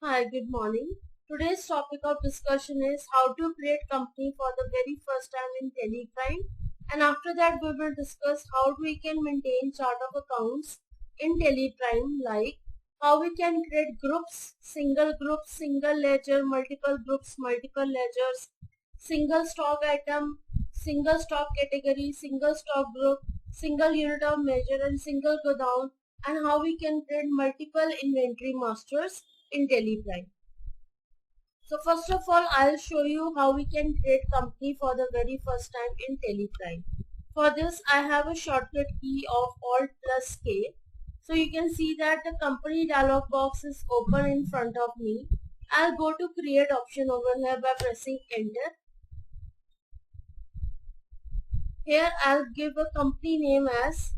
Hi, good morning. Today's topic of discussion is how to create company for the very first time in Telecrime. And after that we will discuss how we can maintain chart of accounts in Telecrime, like how we can create groups, single ledger, multiple groups, multiple ledgers, single stock item, single stock category, single stock group, single unit of measure and single go down, and how we can create multiple inventory masters in Teleprime. So first of all, I'll show you how we can create company for the very first time in Teleprime. For this, I have a shortcut key of Alt plus K. So you can see that the company dialog box is open in front of me. I'll go to create option over here by pressing enter. Here I'll give a company name as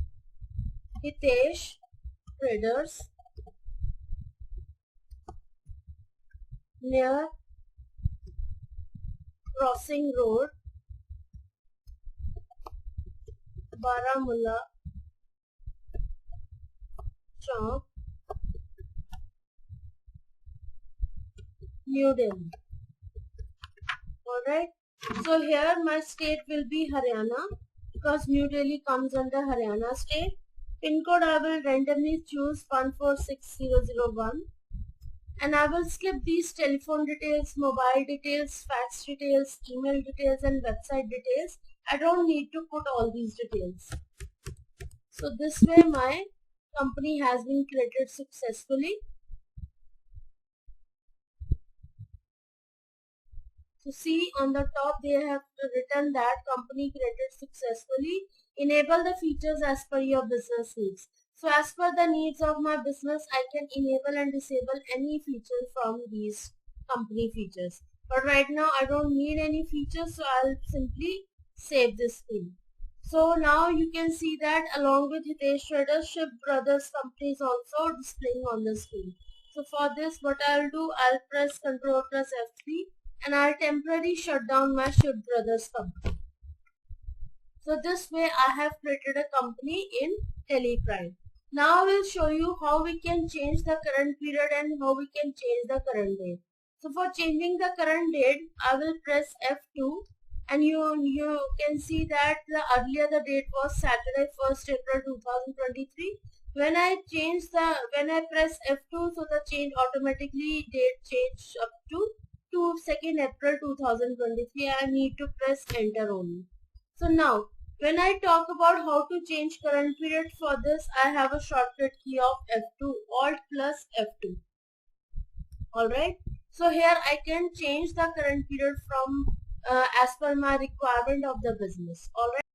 Hitesh Traders near Crossing Road, Baramulla Chowk, New Delhi. Alright, so here my state will be Haryana because New Delhi comes under Haryana state. Pin code I will randomly choose 146001, and I will skip these telephone details, mobile details, fax details, email details and website details. I don't need to put all these details. So this way my company has been created successfully. So see, on the top they have written that company created successfully. Enable the features as per your business needs. So as per the needs of my business, I can enable and disable any feature from these company features. But right now I don't need any features, so I'll simply save this screen. So now you can see that along with Hitesh Traders, Shiv Brothers company is also displaying on the screen. So for this, what I'll do, I'll press Ctrl plus F3 and I'll temporarily shut down my Shiv Brothers company. So this way I have created a company in Teleprime. Now I will show you how we can change the current period and how we can change the current date. So for changing the current date, I will press F2 and you can see that earlier the date was Saturday 1st April 2023. When I press F2, so the change automatically date changed up to 2nd April 2023. I need to press enter only. So now when I talk about how to change current period, for this I have a shortcut key of F2, Alt plus F2. Alright, so here I can change the current period from as per my requirement of the business. Alright.